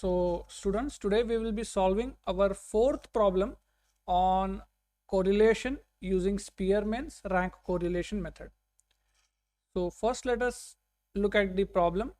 So students, today we will be solving our fourth problem on correlation using Spearman's rank correlation method. So first let us look at the problem.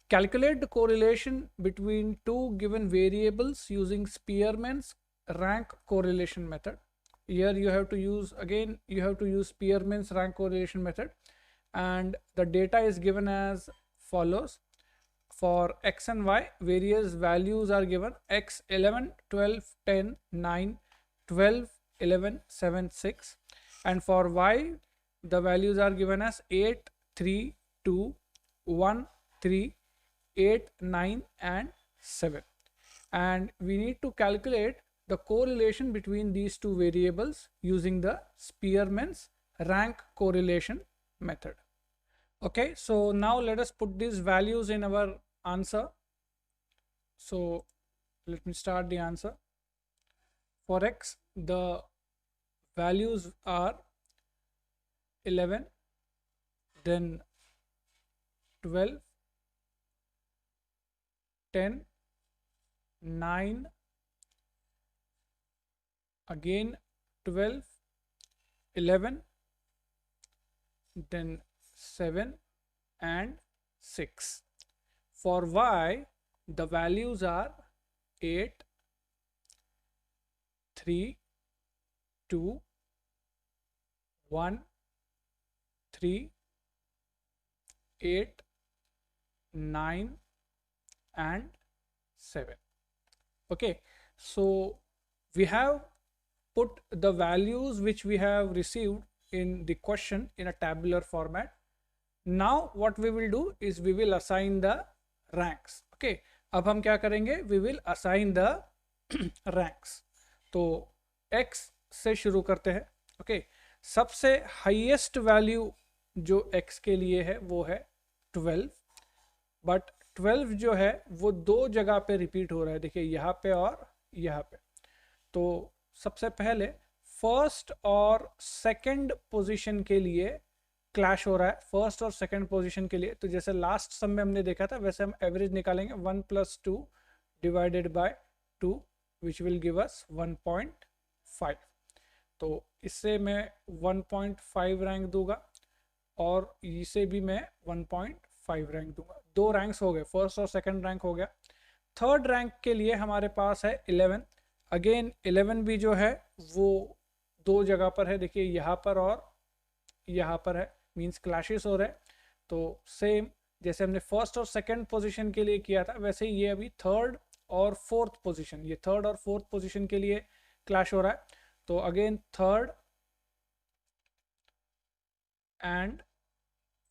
Calculate the correlation between two given variables using Spearman's rank correlation method. Here you have to use Spearman's rank correlation method, and the data is given as follows. For x and y, various values are given: x 11, 12, 10, 9, 12, 11, 7, 6. And for y, the values are given as 8, 3, 2, 1, 3, 8, 9 and 7. And we need to calculate the correlation between these two variables using the Spearman's rank correlation method. Okay, so now let us put these values in our answer. So let me start the answer. For x, the values are 11, then 12, 10, 9, again 12, 11, then 7 and 6. For y, the values are 8, 3, 2, 1, 3, 8, 9 and 7. Okay, so we have put the values which we have received in the question in a tabular format. Now what we will do is we will assign the ranks. Okay, अब हम क्या करेंगे? We will assign the ranks. तो x से शुरू करते हैं. Okay, सबसे हाईएस्ट वैल्यू जो x के लिए है वो है 12, बट 12 जो है वो दो जगह पे रिपीट हो रहा है. देखिए यहाँ पे और यहाँ पे. तो सबसे पहले फर्स्ट और सेकंड पोजीशन के लिए क्लैश हो रहा है. फर्स्ट और सेकंड पोजीशन के लिए, तो जैसे लास्ट सम में हमने देखा था वैसे हम एवरेज निकालेंगे. 1 + 2 divided by 2 which will give us 1.5. तो इससे मैं 1.5 रैंक दूंगा और इसे भी मैं 1.5 रैंक दूंगा. दो रैंक्स हो गए, फर्स्ट और सेकंड रैंक हो गया. थर्ड रैंक के लिए हमारे पास है 11. अगेन 11 भी जो है वो दो जगह पर है. देखिए यहाँ पर और यहाँ पर है, मींस क्लैशेस हो रहे हैं. तो सेम जैसे हमने फर्स्ट और सेकंड पोजीशन के लिए किया था वैसे ही ये अभी थर्ड और फोर्थ पोजीशन, ये थर्ड और फोर्थ पोजीशन के लिए क्लैश हो रहा है. तो again third and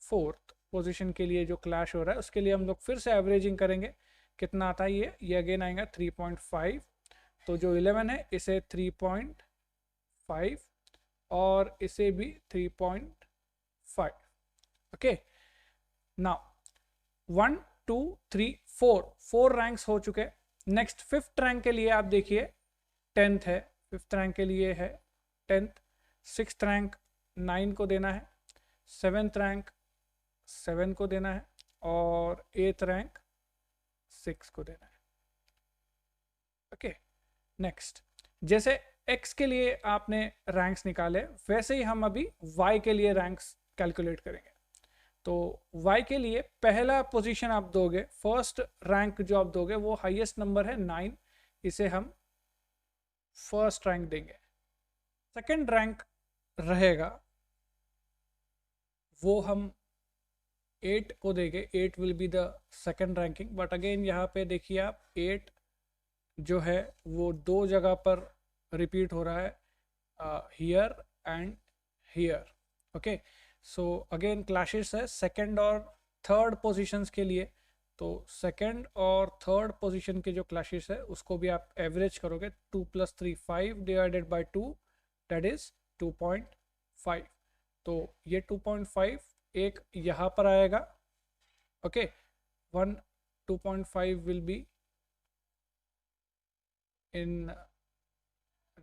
fourth position के लिए जो क्लैश हो रहा है उसके लिए हम लोग फिर से एवरेजिंग करेंगे. कितना आता है ये अगेन आएगा 3.5. तो जो 11 है इसे 3.5 और इसे भी 3.5. ओके, नाउ 1 2 3 4 रैंक्स हो चुके. नेक्स्ट फिफ्थ रैंक के लिए आप देखिए 10th है, फिफ्थ रैंक के लिए है 10th. सिक्स्थ रैंक 9 को देना है, सेवेंथ रैंक 7 को देना है और 8th रैंक 6 को देना है. ओके, नेक्स्ट जैसे x के लिए आपने रैंक्स निकाले वैसे ही हम अभी y के लिए रैंक्स कैलकुलेट करेंगे. तो y के लिए पहला पोजीशन आप दोगे, फर्स्ट रैंक जो आप दोगे वो हाईएस्ट नंबर है 9, इसे हम फर्स्ट रैंक देंगे. सेकंड रैंक रहेगा वो हम 8 को देंगे. 8 will be the second ranking. But again यहाँ पे देखिए आप 8 जो है वो दो जगह पर रिपीट हो रहा है, here and here. Okay, so again clashes है सेकंड और थर्ड पोजीशंस के लिए. तो सेकंड और थर्ड पोजीशन के जो क्लैशेस है उसको भी आप एवरेज करोगे. 2 + 3 5 डिवाइडेड बाय 2 दैट इज 2.5. तो ये 2.5 एक यहाँ पर आएगा. Okay, 2.5 will be in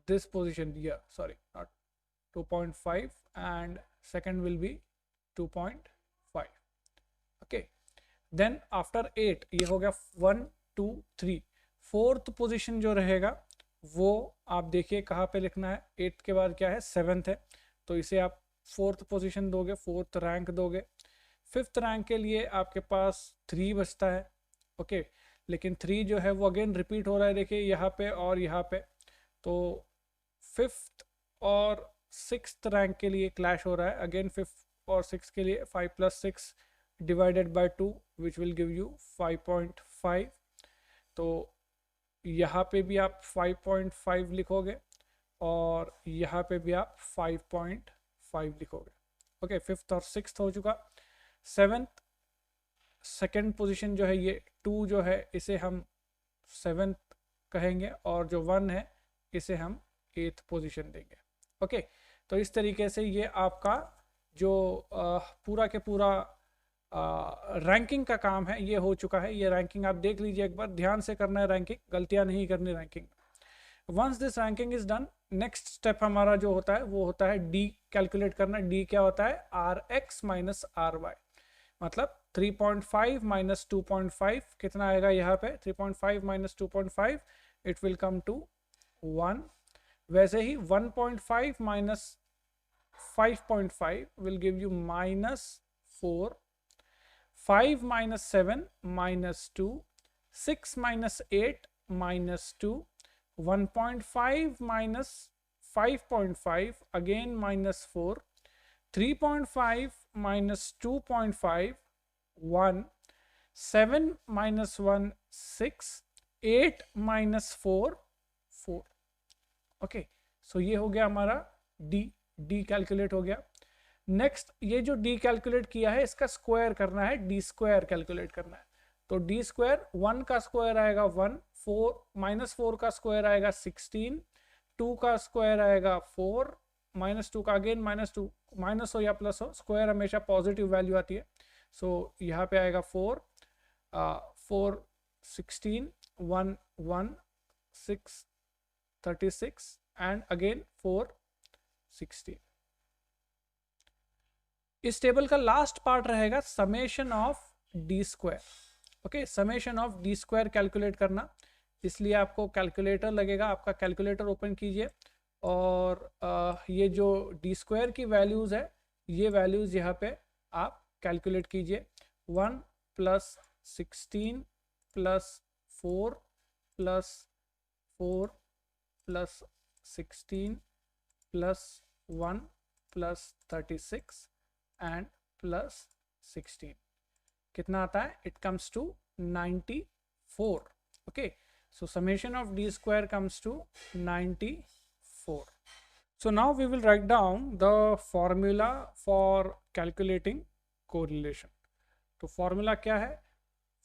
this position here, sorry, not 2.5, and second will be 2.5. okay, then after 8 ये हो गया 1 2 3। फोर्थ पोजीशन जो रहेगा वो आप देखिए कहाँ पे लिखना है, 8 के बाद क्या है 7th है, तो इसे आप फोर्थ पोजीशन दोगे, फोर्थ रैंक दोगे। फिफ्थ रैंक के लिए आपके पास 3 बचता है, ओके, लेकिन 3 जो है वो अगेन रिपीट हो रहा है, देखिए यहाँ पे और यहाँ पे, तो फिफ्थ और सिक्स्थ रैंक के लिए क्लैश हो रहा है। अगेन फिफ्थ और सिक्स के लिए 5 + 6 divided by 2 which will give you 5.5। तो यहाँ पे भी आप 5.5 लिखोगे और यहाँ पे भी आप 5.5 लिखोगे। ओके, फिफ्थ और सिक्स्थ हो चुका। सेवेंथ सेकेंड पोजीशन जो है ये 2 जो है इसे हम सेवेंथ कहेंगे और जो 1 है इसे हम 8th पोजीशन देंगे। ओके, तो इस तरीके से ये आपका जो पूरा के पूरा रैंकिंग का काम है ये हो चुका है। ये रैंकिंग आप देख लीजिए एक बार, ध्यान से करना है रैंकिंग, गलतियां नहीं करनी ranking. Once this ranking is done, next step हमारा जो होता है वो होता है डी कैलकुलेट करना। डी क्या होता है, RX माइनस RY, मतलब 3.5 माइनस 2.5 कितना आएगा यहाँ पे, 3.5 minus 2.5 it will come to 1। वैसे ही 1.5 minus 5.5 will give you -4, 5 minus 7 -2, 6 minus 8 -2, 1.5 minus 5.5 again -4, 3.5 minus 2.5 1, 7 minus 1 6, 8 minus 4 4। Okay, सो ये हो गया हमारा डी कैलकुलेट हो गया। नेक्स्ट ये जो डी कैलकुलेट किया है इसका स्क्वायर करना है, डी स्क्वायर कैलकुलेट करना है। तो डी स्क्वायर 1 का स्क्वायर आएगा 1, 4 -4 का स्क्वायर आएगा 16, 2 का स्क्वायर आएगा 4, -2 का अगेन -2, माइनस हो या प्लस हो, स्क्वायर हमेशा पॉजिटिव वैल्यू आती है। सो यहाँ पे आएगा 4, 4 16, 1 1 6 36 एंड अगेन 4 16। इस टेबल का लास्ट पार्ट रहेगा summation of D square. Okay, summation of D square calculate करना, इसलिए आपको कैलकुलेटर लगेगा। आपका कैलकुलेटर ओपन कीजिए और ये जो डी स्क्वायर की वैल्यूज है ये वैल्यूज यहाँ पे आप कैलकुलेट कीजिए। 1 + 16 + 4 + 4 + 16 + 1 + 36 एंड +16 कितना आता है, it comes to 94। Okay, so summation of d square comes to 94. So now we will write down the formula for calculating correlation. तो formula क्या है,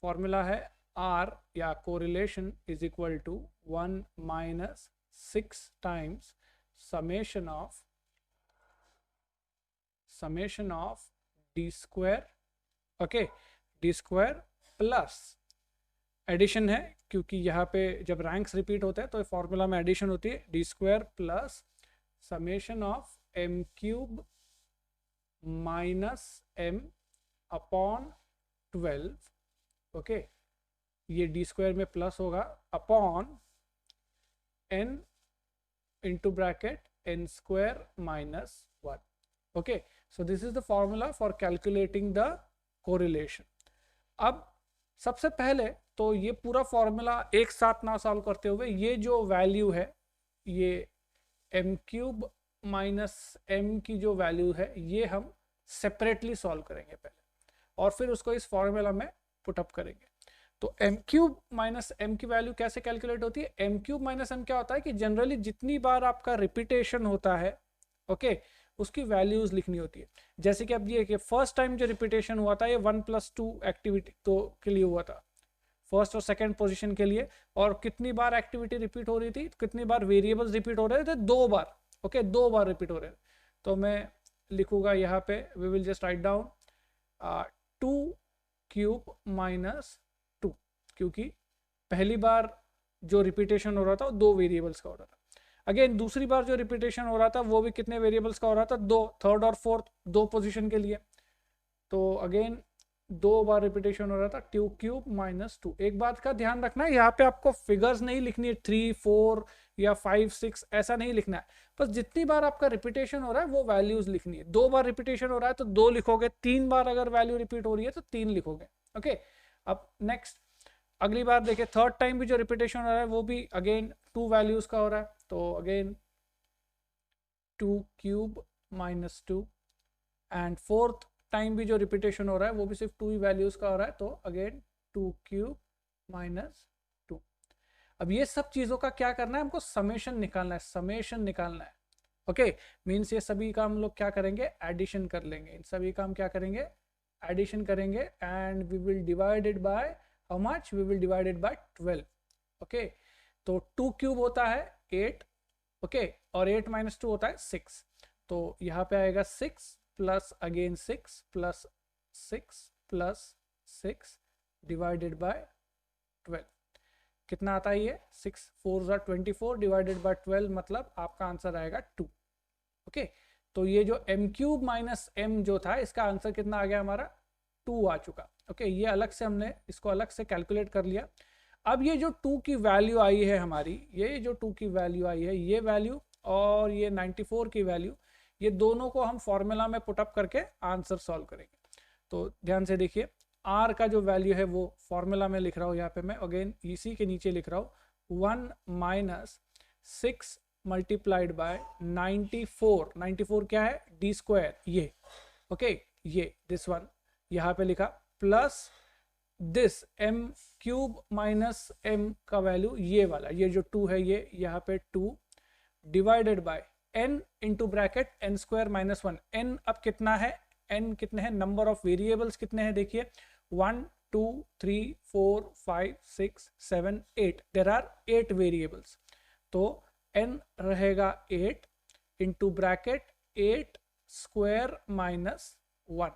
formula है R या correlation is equal to 1 minus 6 times summation of d square, okay, d square plus addition है, क्योंकि यहाँ पे जब रैंक्स रिपीट होते हैं तो फॉर्मूला में एडिशन होती है, D square plus summation of m cube minus m upon 12। Okay, ये डी स्क्वायर में प्लस होगा upon n into bracket n square minus 1। Okay, so this is the formula for calculating the correlation. अब सबसे पहले तो ये पूरा formula एक साथ ना सॉल्व करते हुए ये जो वैल्यू है, ये m क्यूब माइनस m की जो वैल्यू है ये हम सेपरेटली सॉल्व करेंगे पहले और फिर उसको इस फॉर्मूला में पुटअप करेंगे। तो m क्यूब माइनस m की वैल्यू कैसे कैलकुलेट होती है, m क्यूब माइनस m क्या होता है कि जनरली जितनी बार आपका रिपीटेशन होता है, ओके, उसकी वैल्यूज लिखनी होती है। जैसे कि अब ये कि फर्स्ट टाइम जो रिपीटेशन हुआ था ये 1 + 2 एक्टिविटी तो के लिए हुआ था, फर्स्ट और सेकंड पोजीशन के लिए, और कितनी बार एक्टिविटी रिपीट हो रही थी, कितनी बार वेरिएबल्स रिपीट हो रहे थे, 2 बार। ओके, 2 बार रिपीट हो रहे थे। तो मैं लिखूंगा यहाँ पे, we will just write down 2 cube minus 2, क्योंकि पहली बार जो रिपीटेशन हो रहा था वो 2 वेरिएबल्स का हो रहा था। अगेन दूसरी बार जो रिपीटेशन हो रहा था वो भी कितने वेरिएबल्स का हो रहा था, 2, थर्ड और फोर्थ 2 पोजीशन के लिए। तो अगेन 2 बार रिपीटेशन हो रहा था 2 क्यूब माइनस 2। एक बात का ध्यान रखना है, यहाँ पे आपको फिगर्स नहीं लिखनी है 3 4 या 5 6, ऐसा नहीं लिखना है। बस जितनी बार आपका रिपीटेशन हो रहा है वो वैल्यूज लिखनी है। 2 बार रिपीटेशन हो रहा है तो 2 लिखोगे, 3 बार अगर वैल्यू रिपीट हो रही है तो 3 लिखोगे। ओके, अब नेक्स्ट अगली बार देखिए, थर्ड टाइम भी जो रिपीटेशन हो रहा है वो भी अगेन 2 वैल्यूज का हो रहा है, तो again 2 cube minus 2। And fourth time भी जो रिपीटेशन हो रहा है वो भी सिर्फ 2 ही वैल्यूज का हो रहा है, तो अगेन 2 क्यूब माइनस 2। अब ये सब चीजों का क्या करना है, हमको समेशन निकालना है, समेशन निकालना है। ओके, मीन्स ये सभी का हम लोग क्या करेंगे, एडिशन कर लेंगे। इन सभी का हम क्या करेंगे, एडिशन करेंगे, and we will divided by how much, we will divided by 12। Okay, तो 2 क्यूब होता है 8, ओके, और 8 माइनस 2 होता है 6, तो यहाँ पे आएगा 6 plus again 6 plus 6 plus 6 divided by 12। कितना आता है ये, 6 4 ज़ा 24 डिवाइडेड बाय 12, मतलब आपका आंसर आएगा 2। ओके, तो ये जो m क्यूब माइनस m जो था, इसका आंसर कितना आ गया हमारा, 2 आ चुका। ओके, ये अलग से हमने इसको अलग से कैलकुलेट कर लिया। अब ये जो 2 की वैल्यू आई है हमारी, ये जो 2 की वैल्यू आई है, ये वैल्यू और ये 94 की वैल्यू, ये दोनों को हम फॉर्मूला में पुटअप करके आंसर सॉल्व करेंगे। तो ध्यान से देखिए, r का जो वैल्यू है वो फॉर्मूला में लिख रहा हूँ, यहाँ पे मैं अगेन इसी के नीचे लिख रहा हूँ 1 माइनस 6 मल्टीप्लाइड बाय 94। 94 क्या है, डी स्क्वायर, ये ओके, ये दिस वन यहाँ पे लिखा, plus this m cube minus m का वैल्यू ये वाला, ये जो 2 है ये यहाँ पे 2 divided by n into bracket n square minus 1। n अब कितना है, n कितने हैं, नंबर ऑफ वेरिएबल्स कितने हैं, देखिए 1 2 3 4 5 6 7 8, देर आर 8 वेरिएबल्स, तो n रहेगा 8 into bracket 8 square minus 1।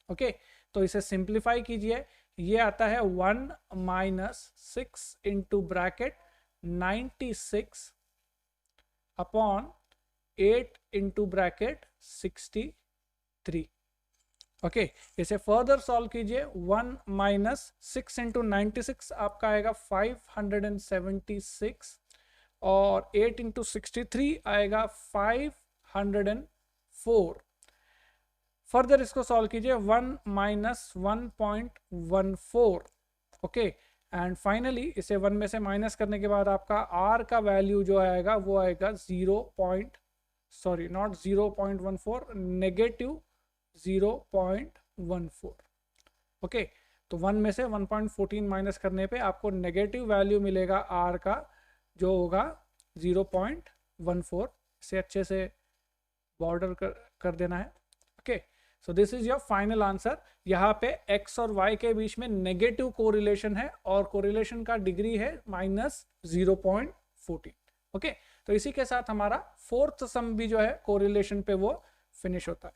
Okay, तो इसे सिंप्लीफाई कीजिए, ये आता है 1 minus 6 into bracket 96 upon 8 into bracket 63। Okay, इसे फर्दर सॉल्व कीजिए, 1 माइनस 6 इंटू 96 आपका आएगा 576, और 8 इंटू 63 आएगा 504। फर्दर इसको सॉल्व कीजिए, 1 माइनस 1.14। ओके, एंड फाइनली इसे 1 में से माइनस करने के बाद आपका r का वैल्यू जो आएगा वो आएगा नॉट 0.14, नेगेटिव 0.14। ओके, तो 1 में से 1.14 माइनस करने पे आपको नेगेटिव वैल्यू मिलेगा r का, जो होगा 0.14। इसे अच्छे से बॉर्डर कर देना है। Okay, so this is your final answer. यहाँ पे x और y के बीच में नेगेटिव कोरिलेशन है और कोरिलेशन का डिग्री है -0.14। ओके, तो इसी के साथ हमारा फोर्थ सम भी जो है कोरिलेशन पे वो फिनिश होता है।